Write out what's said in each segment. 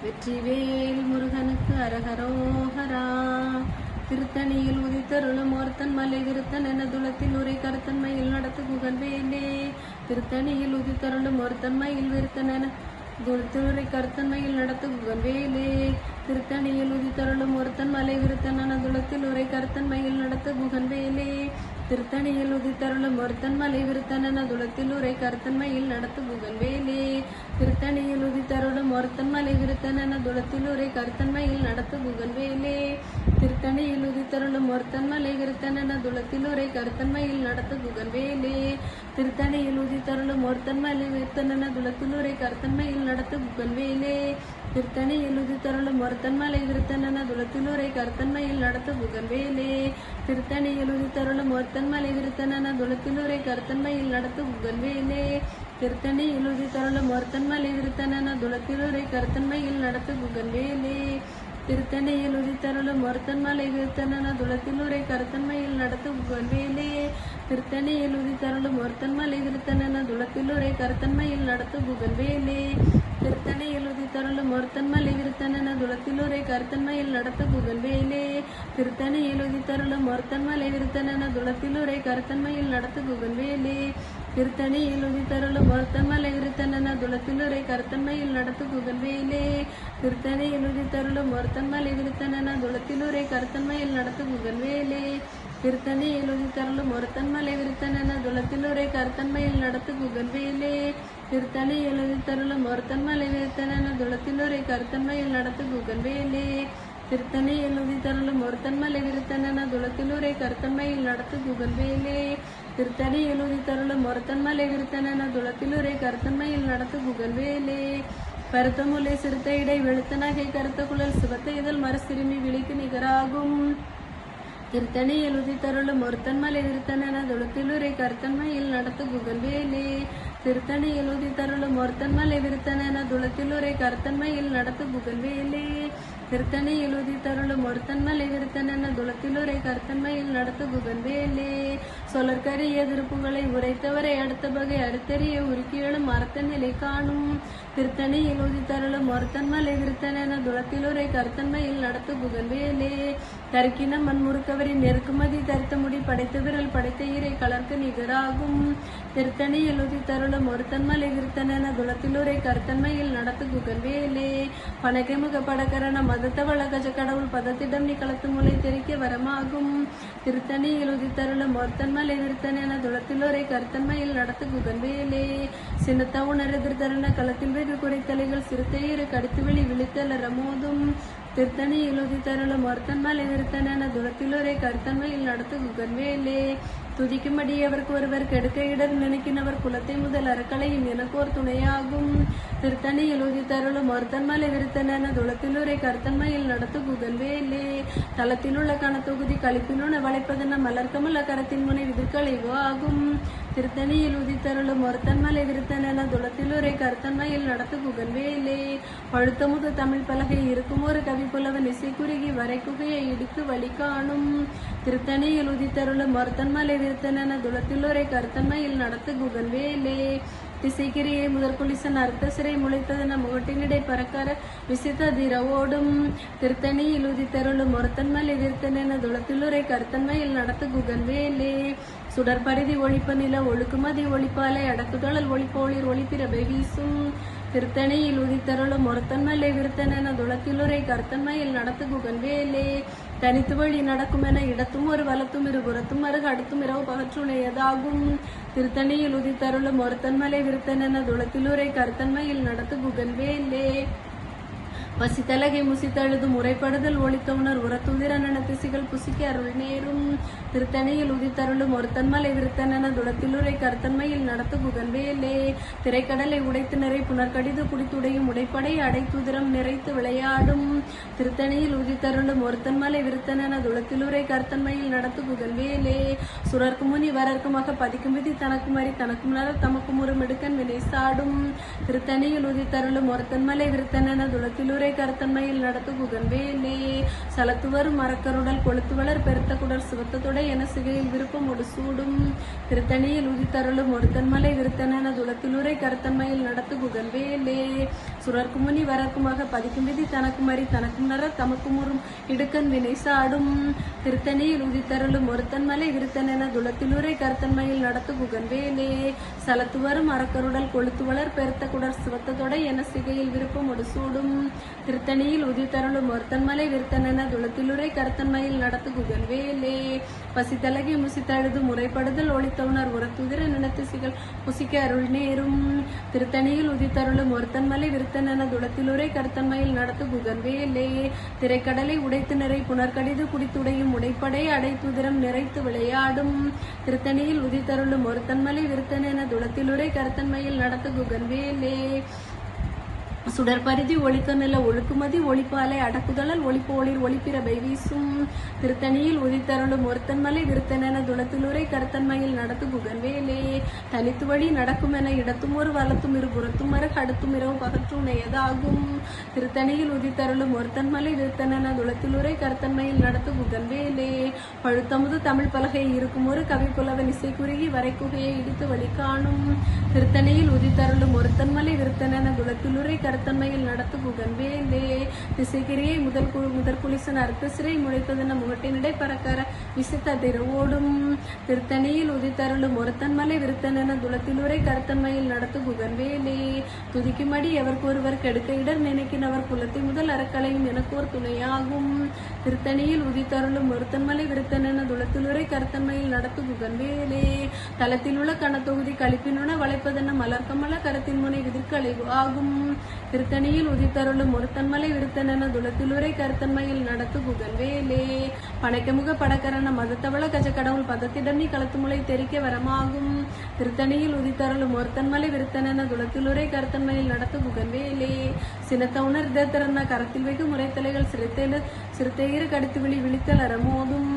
வெற்றிவேல் முருகனுக்கு அரகரோஹரா. திருத்தணியில் உதித்தருளும் ஒருத்தன் மலை விருத்தன் என துளத்தில் உரை கருத்தன்மையில் நடத்து புகழ்வேலே. திருத்தணியில் உதித்தருளும் ஒருத்தன் மயில் விருத்தன் என துளத்திலுரை கருத்தன்மையில் நடத்து புகழ்வேலே. திருத்தணியில் உதித்தருளும் ஒருத்தன் மலை விருத்தன் என துளத்தில் உரை கருத்தன்மையில் நடத்து புகழ்வேலே. திருத்தணியில் உதித்தருளும் ஒருத்தன் மலை விருத்தன் என துளத்தில் உரை கருத்தன்மையில் நடத்து புகழ்வேலே. திருத்தணியில் உதித்தருளும் ஒருத்தன் மலை விருத்தன் என துளத்தில் உரை கருத்தன்மையில் நடத்து புகழ்வேலே. திருத்தணியில் உதித்தருளும் ஒருத்தன் மலை விருத்தன் என துளத்தில் உரை கருத்தன்மையில் நடத்து புகழ்வேலே. திருத்தணியில் உதித்தருளும் ஒருத்தன் மலை விருத்தன் என துளத்தில் உரை கருத்தன்மையில் நடத்து புகழ்வேலே. திருத்தணியில் உதித்தருளும் ஒருத்தன் மலை விருத்தன் என துளத்தில் உரை கருத்தன்மையில் நடத்து புகழ்வேலே. திருத்தணியில் உதித்தருளும் ஒருத்தன் மலை விருத்தன் என துளத்தில் உரை கருத்தன்மையில் நடத்து புகழ்வேலே. திருத்தணியில் உதித்தருளும் ஒருத்தன் மலை விருத்தன் என துளத்தில் உரை கருத்தன்மையில் நடத்து புகழ்வேலே. திருத்தணியில் உதித்தருளும் ஒருத்தன் மலை விருத்தன் என துளத்தில் உரை கருத்தன்மையில் நடத்து புகழ்வேலே. திருத்தணியில் உதித்தருளும் ஒருத்தன் மலை விருத்தன் என துளத்தில் உரை கருத்தன்மையில் நடத்து புகழ்வேலே. திருத்தணியில் உதித்தருளும் ஒருத்தன் மலை விருத்தன் என துளத்தில் உரை கருத்தன்மையில் நடத்து புகழ்வேலே. திருத்தணியில் உதித்தருளும் ஒருத்தன் மலை விருத்தன் என துளத்தில் உரை கருத்தன்மையில் நடத்து புகழ்வேலே. திருத்தணியில் உதித்தருளும் ஒருத்தன் மலை விருத்தன் என துளத்தில் உரை கருத்தன்மையில் நடத்து புகழ்வேலே. திருத்தணியில் உதித்தருளும் ஒருத்தன் மலை விருத்தன் என துளத்தில் உரை கருத்தன்மையில் நடத்து புகழ்வேலே. திருத்தணியில் உதித்தருளும் ஒருத்தன் மலை விருத்தன் என துளத்தில் உரை கருத்தன்மையில் நடத்து புகழ்வேலே. திருத்தணியில் உதித்தருளும் ஒருத்தன் மலை விருத்தன் என துளத்தில் உரை கருத்தன்மையில் நடத்து புகழ்வேலே. திருத்தணியில் உதித்தருளும் ஒருத்தன் மலை விருத்தன் என துளத்தில் உரை கருத்தன்மையில் நடத்து புகழ்வேலே. திருத்தணியில் உதித்தருளும் ஒருத்தன் மலை விருத்தன் என துளத்தில் உரை கருத்தன்மையில் நடத்து புகழ்வேலே. கருத்த முலை சிறுத்த இடை வெளுத்த நகை கருத்த குழல் சிவத்த இதழ் மர சிறுமி விழிக்கு நிகராகும். திருத்தணியில் உதித்தருளும் ஒருத்தன் மலை விருத்தன் என துளத்தில் உரை கருத்தன்மையில் நடத்து புகழ்வேலே. திருத்தணியில் உதித்தருளும் ஒருத்தன் மலை விருத்தன் என துளத்தில் உரை கருத்தன்மையில் நடத்து புகழ்வேலே. திருத்தணியில் உதித்தருளும் ஒருத்தன் மலை விருத்தன் என துளத்தில் உரை கருத்தன்மையில் நடத்து புகழ்வேலே. சொலற்கரிய திருப்புகளை உரைத்தவரை அடுத்த வகை அறுத்தறிய உருக்கியலும் அர்த்த நிலை காணும். திருத்தணியில் உதித்தருளும் ஒருத்தன் மலை விருத்தன் என துளத்தில் உரை கருத்தன்மையில் நடத்து புகழ்வேலே. கருக்கின மண் முறுக்கவரின் நெருக்குமதி தரித்த முடி படைத்த விரல் படைத்த ஈரை கலர்க்கு நிகராகும். திருத்தணியில் உதித்தருளும் ஒருத்தன் மலை விருத்தன் என துளத்தில் உரை கருத்தன்மையில் நடத்து புகழ்வேலே. பணக்கைமுக படக்கரண மதத்தவள கஜ கடவுள் பதத்திடம் நீ களத்து முளை தெரிக்க வரமாகும். திருத்தணியில் உதித்தருளும் ஒருத்தன் மலை விருத்தன் என துளத்தில் உரை கருத்தன்மையில் நடத்து புகழ்வேலே. சின்னத்த உணர் எதிர்த்தருண களத்தில் வெகு குறைத்தலைகள் சிறுத்தையிரு கடித்து வெளி விழித்தல ரமோதும். திருத்தணியில் உதித்தருளும் ஒருத்தன் மலை விருத்தன் என துளத்தில் உரை கருத்தன்மையில் நடத்து புகழ்வேலே. துதிக்கும்படி அவருக்கு ஒருவர் கெடுக்க இடர் நினைக்கினவர் குலத்தை முதல் அறக்கலையும் எனக்கோர் துணையாகும். திருத்தணியில் உதித்தருளும் ஒருத்தன் மலை விருத்தன் என துளத்தில் உரை கருத்தன்மையில் நடத்து புகழ்வேலே. தளத்தில் உள்ள கணத்தொகுதி கழிப்பினுன வளைப்பதென மலர்க்கமுள்ள கரத்தின் முனை விதிர்களைவோ ஆகும். திருத்தணியில் உதித்தருளும் ஒருத்தன் மலை விருத்தன் என துளத்தில் உரை கருத்தன்மையில் நடத்து புகழ்வேலே. பழுத்தமுது தமிழ் பலகை இருக்கும் ஒரு கவி புலவன் இசை குறுகி வரை குகையை இடித்து வழி காணும். திருத்தணியில் உதித்தருளும் ஒருத்தன் மலை விருத்தன் என துளத்தில் உரை கருத்தன்மையில் நடத்து புகழ்வேலே. திசைக்கிரியை முதற்குலிசன் அர்த்த சிறை முளைத்ததென முகட்டினிடை பறக்கார விசித்த திரவோடும். திருத்தணியில் உதித்தருளும் ஒருத்தன் மலை விருத்தன் என துளத்தில் உரை கருத்தன்மையில் நடத்து புகழ்வேலே. சுடற்பரிதி ஒழிப்ப நில ஒழுக்குமதி ஒளிப்பாலை அடக்குதழல் ஒளிப்போளிர் ஒளிப்பிரபை வீசும். திருத்தணியில் உதித்தருளும் ஒருத்தன் மலை விருத்தன் என துளத்தில் உரை கருத்தன்மையில் நடத்து புகழ்வேலே. தனித்து வழி நடக்கும் என இடத்தும் ஒரு வலத்தும் இருபுறத்தும் அருகு அடுத்தும் இரவு பகற்றுணையதாகும். திருத்தணியில் உதித்தருளும் ஒருத்தன் மலை விருத்தன் என துளத்தில் உரை கருத்தன்மையில் நடத்து புகழ்வேலே. பசித்தலகை முசித்தழுது முறைப்படுதல் ஒளித்த உணர் உரத்துதிரன் என திசைகள் புசிக்க அருள் நேரும். திருத்தணியில் உதித்தருளும் ஒருத்தன் மலை விருத்தன் என துளத்தில் உரை கருத்தன்மையில் நடத்து புகழ்வேலே. திரைக்கடலை உடைத்து நிறை புனர்கடிது குடித்துடையும் உடைப்படை அடைத்துதிரம் நிறைத்து விளையாடும். திருத்தணியில் உதித்தருளும் ஒருத்தன் மலை விருத்தன் என துளத்தில் உரை கருத்தன்மையில் நடத்து புகழ்வேலே. சுரர்க்கு முனி வரர்க்குமாக பதிக்கும் விதி தனக்கும் அறி தனக்கும் நர தமக்கும் ஒரு மெடுக்கன் வினை சாடும். திருத்தணியில் உதித்தருளும் ஒருத்தன் மலை விருத்தன் என துளத்தில் உரை துளத்திலுரை கருத்தன்மையில் நடத்து குகன் வேலே சலத்துவர் மரக்கருடல் கொளுத்துவளர் பெருத்த குடர் சிவத்தொடை என சிகையில் விருப்பம் ஒரு சூடும் திருத்தணியில் உதித்தருளும் ஒருத்தன்மலை விருத்தன துளத்திலுரை கருத்தன்மையில் நடத்து குகன் வேலே சுரர்க்கு முனி வரக்குமாக பதிக்கும் விதி தனக்கும் அறி தனக்கும் நர தமக்கும் உறும் இடுக்கன் வினை சாடும் திருத்தணியில் உதித்தருளும் ஒருத்தன்மலை விருத்தன துளத்திலுரை கருத்தன்மையில் நடத்து குகன் வேலே சலத்துவரும் அரக்கருடல் கொளுத்துவளர் பெருத்த குடர் சிவத்தொடை என சிகையில் விருப்பம் ஒரு சூடும் திருத்தணியில் உதித்தருளும் ஒருத்தன்மலை விருத்தன துளத்திலுரை கருத்தன்மையில் நடத்து குகன் வேலே பசித்தலகி முசித்தழுது முறைப்படுதல் ஒளித்தவுணர் உரத்துதிர நினத்திசிகள் முசிக்க அருள் நேரும் திருத்தணியில் உதித்தருளும் ஒருத்தன்மலை விருத்தன துளத்திலுரை கருத்தன்மையில் நடத்து குகன் வேலே திரைக்கடலை உடைத்து நிறை புனர்கடிது குடித்துடையும் உடைப்படை அடைத்துதிரம் நிறைத்து விளையாடும் திருத்தணியில் உதித்தருளும் ஒருத்தன்மலை விருத்தன துளத்திலுரை கருத்தன்மையில் நடத்து குகன் வேலே சுடற்பரிதி ஒளிக்க நில ஒழுக்குமதி ஒளிப்பாலை அடக்குதலல் ஒளிப்போளிர் ஒளிப்பிரபை வீசும் திருத்தணியில் உதித்தருளும் ஒருத்தன்மலை விருத்தன துளத்திலுரை கருத்தன்மையில் நடத்து குகன் வேலே தனித்து வழி நடக்கும் என இடத்தும் ஒரு வலத்தும் இரு புறத்தும் மறு அடுத்தும் இரவு பகற்றுணையதாகும் திருத்தணியில் உதித்தருளும் ஒருத்தன்மலை விருத்தன துளத்திலுரை கருத்தன்மையில் நடத்து குகன் வேலே பழுத்தமுது தமிழ் பலகை இருக்கும் ஒரு கவி புலவன் இசை குறுகி வரைக்குகையை இடித்து வழி காணும் திருத்தணியில் உதித்தருளும் ஒருத்தன்மலை விருத்தன துளத்திலுரை கருத்தன்மையில் நடத்து குகன் வேலே திசைகிரியை முதல் குலிசன் அர்த்த சிறை முளைத்ததென முகட்டினிடை பறக்கற விசித்த திரவோடும் திருத்தணியில் உதித்தருளும் ஒருத்தன்மலை விருத்தன துளத்திலுரை கருத்தன்மையில் நடத்து குகன் வேலே துதிக்குமடி எவருக்கு ஒருவர் கெடுக்க இடர் நினைக்கினவர் குலத்தை முதல் அறக்கலையும் எனக்கோர் துணையாகும் திருத்தணியில் உதித்தருளும் ஒருத்தன்மலை விருத்தன துளத்திலுரை கருத்தன்மையில் நடத்து குகன் வேலே தளத்தில் உள்ள கணத்தொகுதி கழிப்பினுன வளைப்பதென மலர்கமல கருத்தின் முனை விதிர்கழிவு ஆகும் திருத்தணியில் உதித்தருளும் ஒருத்தன்மலை விருத்தன துளத்திலுரை கருத்தன்மையில் நடத்து குகன் வேலே பனைக்கமுக படக்கரண மதத்தவள கஜ கடவுள் பதத்திடம் நீ களத்து முளை தெரிக்க வரமாகும் திருத்தணியில் உதித்தருளும் ஒருத்தன்மலை விருத்தன துளத்திலுரை கருத்தன்மையில் நடத்து குகன் வேலே சினத்தவுணர் இதத்திறன கரத்தில் வைக்கும் முறைத்தலைகள் சிறுத்தையிரு கடித்து விழித்தல் அறமோதும்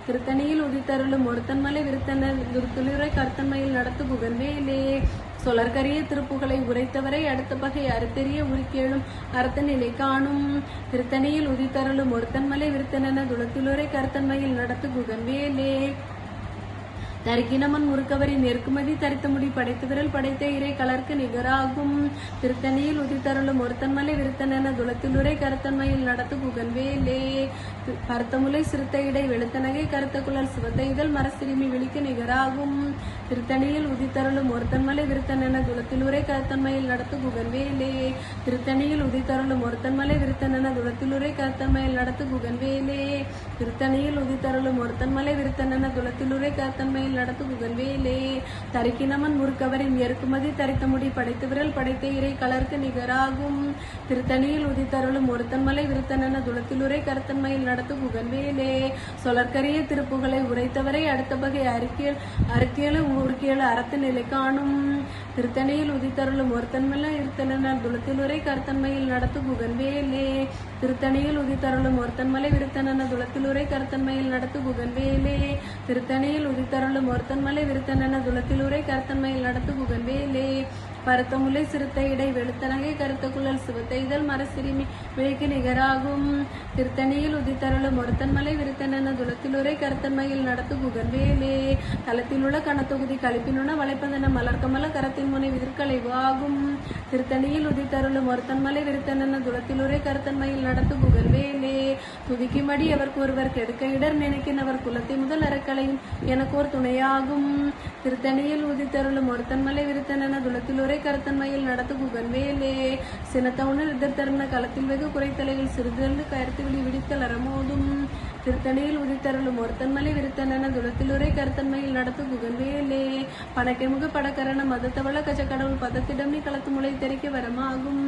திருத்தணியில் உதித்தருளும் ஒருத்தன்மலை விருத்தன துளத்திலுரை கருத்தன்மையில் நடத்து குகன் வேலே சொலர்கரிய திருப்புகளை உரைத்தவரை அடுத்த பகை அறுத்தெறிய உரிக்கேழும் அர்த்த நிலை காணும் திருத்தணியில் உதித்தருளும் ஒருத்தன்மலை விருத்தன துளத்திலுரை கருத்தன்மையில் நடத்து குகன் வேலே தரிக்கினமன் முறுக்கவரின் நெருக்குமதி தரித்த முடி படைத்து விரல் படைத்த இறை கலர்க்கு நிகராகும் திருத்தணியில் உதித்தருளும் ஒருத்தன்மலை விருத்தன துளத்திலுரை கருத்தன்மையில் நடத்து குகன் வேலே கருத்தமுலை சிறுத்த இடை வெளுத்தனகை கருத்த குழல் சிவத்த இதழ் மரசிறுமி விழிக்கு நிகராகும் திருத்தணியில் உதித்தருளும் ஒருத்தன்மலை விருத்தன துளத்திலுரை கருத்தன்மையில் நடத்து குகன் வேலே திருத்தணியில் உதித்தருளும் ஒருத்தன்மலை விருத்தன துளத்திலுரை கருத்தன்மையில் நடத்து குகன் வேலே திருத்தணியில் உதித்தருளும் ஒருத்தன்மலை விருத்தன துளத்திலுரை கருத்தன்மையில் நடத்து குகன் வேலே தரிக்கினமன் முறுக்கவரின் எருக்குமதி தரித்த முடி படைத்து விரல் படைத்த இறை கலர்க்கு நிகராகும் திருத்தணியில் உதித்தருளும் ஒருத்தன்மலை விருத்தன துளத்திலுரை கருத்தன்மையில் நடத்து குகன் வேலே சொலர்கரிய திருப்புகளை உரைத்தவரை அடுத்த பகை அறுக்கியலு உருக்கியலு அறத்து நிலை காணும் திருத்தணியில் உதித்தருளும் ஒருத்தன்மலை விருத்தன துளத்திலுரை கருத்தன்மையில் நடத்து குகன் வேலே திருத்தணியில் உதித்தருளும் ஒருத்தன்மலை விருத்தன துளத்திலுரை கருத்தன்மையில் நடத்து குகன் வேலே திருத்தணியில் உதித்தருளும் ஒருத்தன்மலை விருத்தன துளத்திலுரை கருத்தன்மையில் நடத்து குகன் வேலே பருத்தமுலை சிறுத்த இடை வெளுத்தனகை கருத்த குழல் சிவத்த இதழ் மரசிறுமி விழிக்கு நிகராகும் திருத்தணியில் உதித்தருளும் ஒருத்தன்மலை விருத்தன துளத்திலுரை கருத்தன்மையில் நடத்து குகன் வேலே தளத்தில் உள்ள கணத்தொகுதி கழிப்பினுன வளைப்பதன மலர்கமல கரத்தின் முனை விதிர்களைவு ஆகும் திருத்தணியில் உதித்தருளும் ஒருத்தன்மலை விருத்தன துளத்திலுரை கருத்தன்மையில் நடத்து குகன் வேலே துதிக்குமடி அவருக்கு ஒருவர் கெடுக்க இடர் நினைக்கினவர் குலத்தை முதல் அறக்கலையும் எனக்கோர் துணையாகும் திருத்தணியில் உதித்தருளும் ஒருத்தன்மலை விருத்தன துளத்திலுரை கருத்தன்மையில் நடத்து குகன் வேலே சினத்தவுணர் எதிர்த்தருண களத்தில் வெகு குறைத்தலைகள் சிறிதென்று கருத்து விடித்தல் அறமோதும் திருத்தணியில் உதித்தருளும் ஒருத்தன்மலை விருத்தன துளத்திலுரை கருத்தன்மையில் நடத்து குகன் வேலே பணக்கைமுக படக்கரண மதத்தவள கஜ கடவுள் பதத்திடம் நீ களத்து முளை தெரிக்க வரமாகும்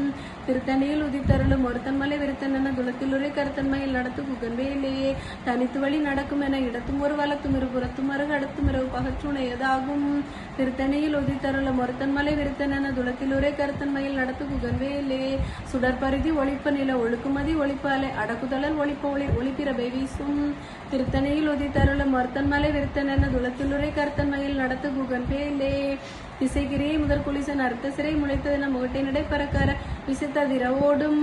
திருத்தணியில் உதித்தருளும் ஒருத்தன்மலை விருத்தன துளத்திலுரை கருத்தன்மையில் நடத்து குகன் வேலே தனித்து வழி நடக்கும் என இடத்தும் ஒரு வலத்தும் இரு புறத்தும் மறு அடுத்தும் இரவு பகற்றுணையதாகும் திருத்தணியில் உதித்தருளும் ஒருத்தன்மலை விருத்தன துளத்திலுரை கருத்தன்மையில் நடத்து குகன் வேலே சுடற்பரிதி ஒளிப்ப நில ஒழுக்குமதி ஒளிப்பாலை அடக்குதலல் ஒளிப்ப ஒளிப்பிரபை வீசும் திருத்தணியில் உதித்தருளும் ஒருத்தன்மலை விருத்தன துளத்திலுரை கருத்தன்மையில் நடத்து குகன் வேலே திசைகிரியை முதல் குலிசன் அர்த்த சிறை முளைத்ததென முகட்டினிடை பறக்கற விசித்த திரவோடும்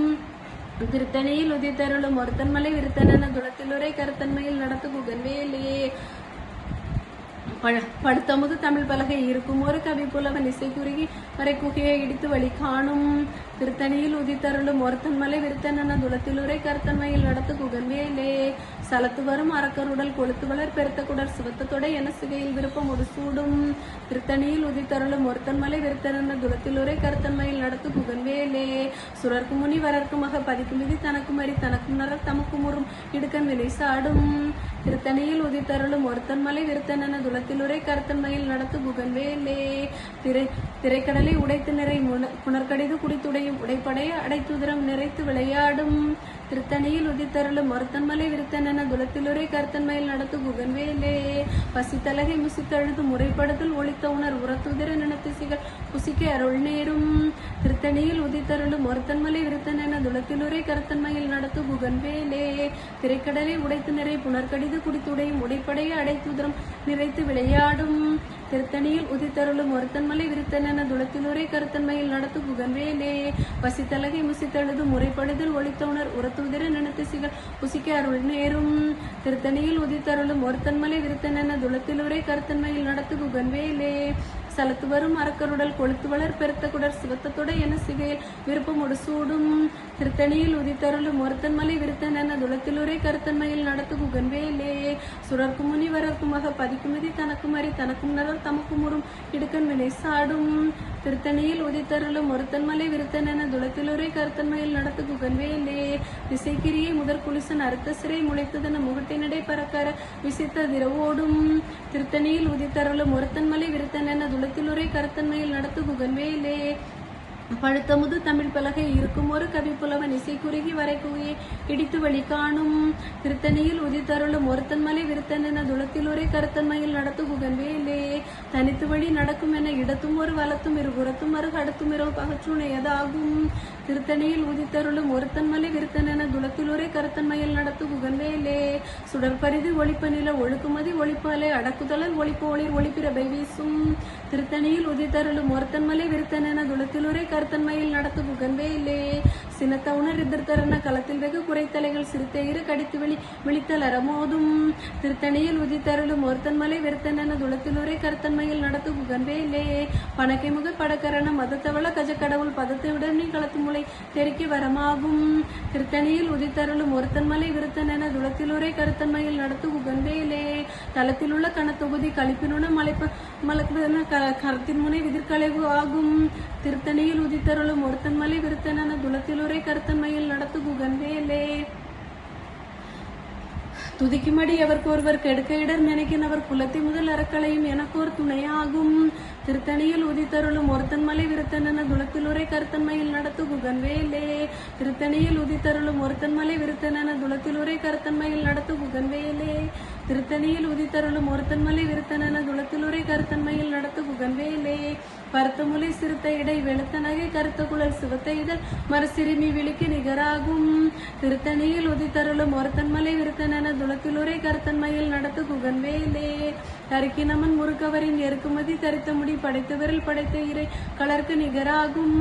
திருத்தணியில் உதித்தருளும் ஒருத்தன்மலை விருத்தனென துளத்திலுரை கருத்தன்மையில் நடத்து குகன்வேலே. படுத்தமுது தமிழ் பலகை இருக்கும் ஒரு கவி புலவன் இசை குறுகி வரை குகையை இடித்து வழி காணும். திருத்தணியில் உதித்தருளும் ஒருத்தன்மலை விருத்தனென துளத்திலுரை கருத்தன்மையில் நடத்து குகன்வேலே. சலத்து வரும் அரக்கருடல் கொளுத்து வளர் பெருத்த குடர் சிவத்த தொடை என சிகையில் விருப்பம் ஒரு சூடும். திருத்தணியில் உதித்தருளும் ஒருத்தன்மலை விருத்தனென துளத்திலுரை கருத்தன்மையில் நடத்து குகன்வேலே. சுரர்க்கு முனி வரர்க்கு மக பதிக்கும் விதி தனக்கும் அறி தனக்கும் நரர் தமக்கும் உறும் இடுக்கன் வினை சாடும். திருத்தணியில் உதித்தருளும் ஒருத்தன்மலை விருத்தனென துளத்திலுரை கருத்தன்மையில் நடத்து குகன்வேலே. திரைக்கடலை உடைத்து நிறை புனர்கடிது குடித்துடையும் உடைப்படைய அடைத்துதிரம் நிறைத்து விளையாடும். திருத்தணியில் உதித்தருளும் ஒருத்தன்மலை விருத்தனென துளத்திலுரை கருத்தன்மையில் நடத்து குகன்வேலே. பசித்தலகை முசித்தழுது முறைப்படுத்தல் ஒளித்த உணர் உரத்துதிர நினத்திசைகள் புசிக்க அருள் நேரும். திருத்தணியில் உதித்தருளும் ஒருத்தன்மலை விருத்தனென துளத்திலுரை கருத்தன்மையில் நடத்து குகன்வேலே. திரைக்கடலை உடைத்து நிறை புனர்கடிது குடித்துடையும் உடைப்படைய அடைத்துதிரம் நிறைத்து விளையாடும். திருத்தணியில் உதித்தருளும் ஒருத்தன்மலை விருத்தனென துளத்திலுரை கருத்தன்மையில் நடத்து குகன்வேலே. பசித்தலகை முசித்தழுது முறைப்படுதல் ஒளித்த உணர் உரத்துதிர நினத்திசைகள் புசிக்க அருள் நேரும். திருத்தணியில் உதித்தருளும் ஒருத்தன்மலை விருத்தனென துளத்திலுரை கருத்தன்மையில் நடத்து குகன்வேலே. சலத்து வரும் அரக்கருடல் கொளுத்து வளர் பெருத்த குடர் சிவத்தத்தொடை என சிகையில் விருப்பமொடு சூடும். திருத்தணியில் உதித்தருளும் ஒருத்தன்மலை விருத்தனென துளத்திலுரை கருத்தன்மையில் நடத்து குகன்வேலே. சுரர்க்கு முனி வரர்க்கு மக பதிக்கும் விதி தனக்கும் அறி தனக்கும் நரர் தமக்கும் உறும் இடுக்கன் வினை சாடும். திருத்தணியில் உதித்தருளும் ஒருத்தன்மலை விருத்தனென துளத்திலுரை கருத்தன்மையில் நடத்து குகன்வேலே. திசைக்கிரியை முதற் குலிசன் அறுத்த சிறை முளைத்ததென முகட்டினடை பறக்கற விசித்த திரவோடும். திருத்தணியில் உதித்தருளும் ஒருத்தன்மலை விருத்தனென துளத்திலுரை கருத்தன்மையில் நடத்து குகன்வேலே. பழுத்தமுது தமிழ் பலகை இருக்கும் ஒரு கவி புலவன் இசை குறுகி வரை குகையை இடித்து வழி காணும். திருத்தணியில் உதித்தருளும் ஒருத்தன்மலை விருத்தனென துளத்திலுரை கருத்தன்மையில் நடத்து குகன்வேலே. தனித்து வழி நடக்கும் என இடத்தும் ஒரு வலத்தும் இருபுறத்தும் மறு கடத்தும் இரவு பகச்சுணையதாகும். திருத்தணியில் உதித்தருளும் ஒருத்தன்மலை விருத்தனென துளத்திலுரை கருத்தன்மையில் நடத்து குகன்வேலே. சுடற்பரிது ஒளிப்ப நில ஒழுக்குமதி ஒளிப்பாலை அடக்குதலல் ஒளிப்பு ஒளிர் ஒளிப்பிரபை வீசும். திருத்தணியில் உதித்தருளும் ஒருத்தன்மலை விருத்தனென துளத்திலுரை கருத்தன்மையில் நடத்து குகன்வேலே. சினத்த உணர் எதிர்த்தரன களத்தில் வெகு குறைத்தலைகள் சிறுத்தையிரு கடித்து விழித்தல் அறமோதும். திருத்தணியில் உதித்தருளும் ஒருத்தன்மலை விருத்தனென துளத்திலுரை கருத்தன்மையில் நடத்து குகன்வேலே. பணக்கை முக படக்கரண மதத்தவள கஜக்கடவுள் பதத்தையுடனே களத்து முளை தெருக்கி வரமாகும். திருத்தணியில் உதித்தருளும் ஒருத்தன்மலை விருத்தனென துளத்திலுரை கருத்தன்மையில் நடத்து குகன்வேலே. தளத்தில் உள்ள கணத்தொகுதி கழிப்பினுட மலக்குவன கரத்தின் முனை விதிர்களைவு ஆகும். திருத்தணியில் உதித்தருளும் ஒருத்தன்மலை விருத்தனென துளத்திலுரை கருத்தன்மையில் நடத்து குகன்வேலே. துதிக்குமடி எவர்க்கு ஒருவர் கெடுக்க இடர் நினைக்கினவர் குலத்தை முதல் அறக்களையும் எனக்கோர் துணையாகும். திருத்தணியில் உதித்தருளும் ஒருத்தன்மலை விருத்தனென துளத்திலுரை கருத்தன்மையில் நடத்து குகன்வேலே. திருத்தணியில் உதித்தருளும் ஒருத்தன்மலை விருத்தனென துளத்திலுரை கருத்தன்மையில் நடத்து குகன்வேலே. திருத்தணியில் உதித்தருளும் ஒருத்தன்மலை விருத்தனென துளத்திலுரை கருத்தன்மையில் நடத்து குகன்வேலே. பருத்தமுலை சிறுத்த இடை வெளுத்த நகை கருத்த குழல் சிவத்த இதழ் மறுசிறுமி விழிக்கு நிகராகும். திருத்தணியில் உதித்தருளும் ஒருத்தன்மலை விருத்தனென துளத்திலுரை கருத்தன்மையில் நடத்து குகன்வேலே. கருக்கினமன் முறுக்கவரின் எருக்குமதி தரித்த முடி படைத்த விரல் படைத்த இறை கலர்க்கு நிகராகும்.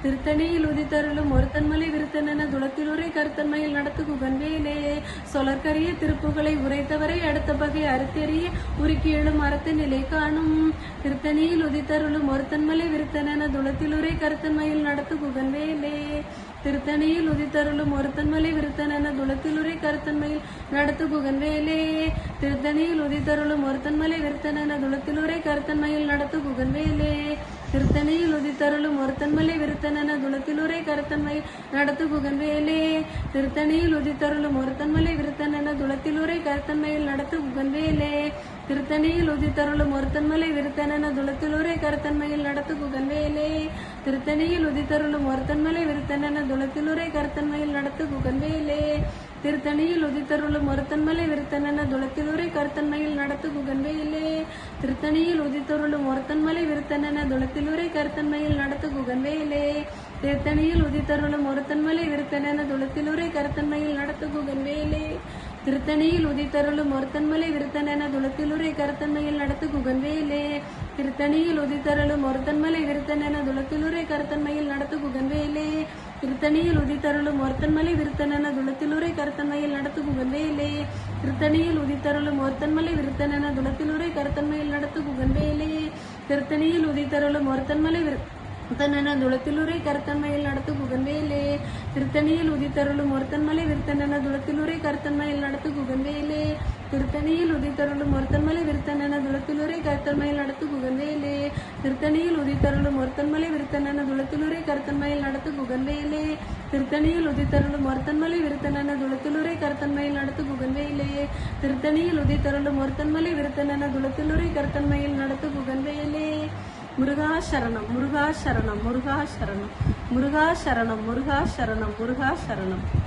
திருத்தணியில் உதித்தருளும் ஒருத்தன்மலை விருத்தனென துளத்திலுரை கருத்தன்மையில் நடத்து குகன்வேலே. சொலற்கரிய திருப்புகளை உரைத்தவரை அடுத்த பகை அறுத்தெறிய உருக்கி எழும் அறத்த நிலை காணும். திருத்தணியில் உதித்தருளும் ஒருத்தன்மலை விருத்தனென துளத்திலுரை கருத்தன்மையில் நடத்து குகன்வேலே. திருத்தணியில் உதித்தருளும் ஒருத்தன்மலை விருத்தனென துளத்திலுரை கருத்தன்மையில் நடத்து குகன்வேலே. திருத்தணியில் உதித்தருளும் ஒருத்தன்மலை விருத்தனென துளத்திலுரை கருத்தன்மையில் நடத்து குகன்வேலே. திருத்தணியில் உதித்தருளும் ஒருத்தன்மலை விருத்தனென துளத்திலுரை கருத்தன்மையில் நடத்து குகன்வேலே. திருத்தணியில் உதித்தருளும் ஒருத்தன்மலை விருத்தனென துளத்திலுரை கருத்தன்மையில் நடத்து குகன்வேலே. திருத்தணியில் உதித்தருளும் ஒருத்தன்மலை விருத்தனென துளத்திலுரை கருத்தன்மையில் நடத்து குகன்வேலே. திருத்தணியில் உதித்தருளும் ஒருத்தன்மலை விருத்தனென துளத்திலுரை கருத்தன்மையில் நடத்து குகன்வேலே. திருத்தணியில் உதித்தருளும் ஒருத்தன்மலை விருத்தனென துளத்திலுரை கருத்தன்மையில் நடத்து குகன்வேலே. திருத்தணியில் உதித்தருளும் ஒருத்தன்மலை விருத்தனென துளத்திலுரை கருத்தன்மையில் நடத்து குகன்வேலே. திருத்தணியில் உதித்தருளும் ஒருத்தன்மலை விருத்தனென துளத்திலுரை கருத்தன்மையில் நடத்து குகன்வேலே. திருத்தணியில் உதித்தருளும் ஒருத்தன்மலை விருத்தனென துளத்திலுரை கருத்தன்மையில் நடத்து குகன்வேலே. திருத்தணியில் உதித்தருளும் ஒருத்தன்மலை விருத்தனென துளத்திலுரை கருத்தன்மையில் நடத்து குகன்வேலே. திருத்தணியில் உதித்தருளும் ஒருத்தன்மலை விருத்தனென துளத்திலுரை கருத்தன்மையில் நடத்து புகழ்வேலே. திருத்தணியில் உதித்தருளும் ஒருத்தன்மலை விருத்தனென துளத்திலுரை கருத்தன்மையில் நடத்து புகழ்வேலே. திருத்தணியில் உதித்தருளும் ஒருத்தன்மலை விருத்தனென துளத்திலுரை கருத்தன்மையில் நடத்து புகழ்வேலே. திருத்தணியில் உதித்தருளும் ஒருத்தன்மலை விருத்தனென துளத்திலுரை கருத்தன்மையில் நடத்து புகழ்வேலே. திருத்தணியில் உதித்தருளும் ஒருத்தன்மலை விருத்தனென துளத்திலுரை கருத்தன்மையில் நடத்து புகழ்வேலே. திருத்தணியில் உதித்தருளும் ஒருத்தன்மலை விருத்தனென துளத்திலுரை கருத்தன்மையில் நடத்து புகழ்வேலே. திருத்தணியில் உதித்தருளும் ஒருத்தன்மலை விருத்தனென துளத்திலுரை கருத்தன்மையில் நடத்து புகழ்வேலே. திருத்தணியில் உதித்தருளும் ஒருத்தன்மலை விருத்தனென துளத்திலுரை கருத்தன்மையில் நடத்து புகழ்வேலே. முருகா சரணம் முருகா சரணம் முருகா சரணம் முருகா சரணம் முருகா சரணம் முருகா சரணம்.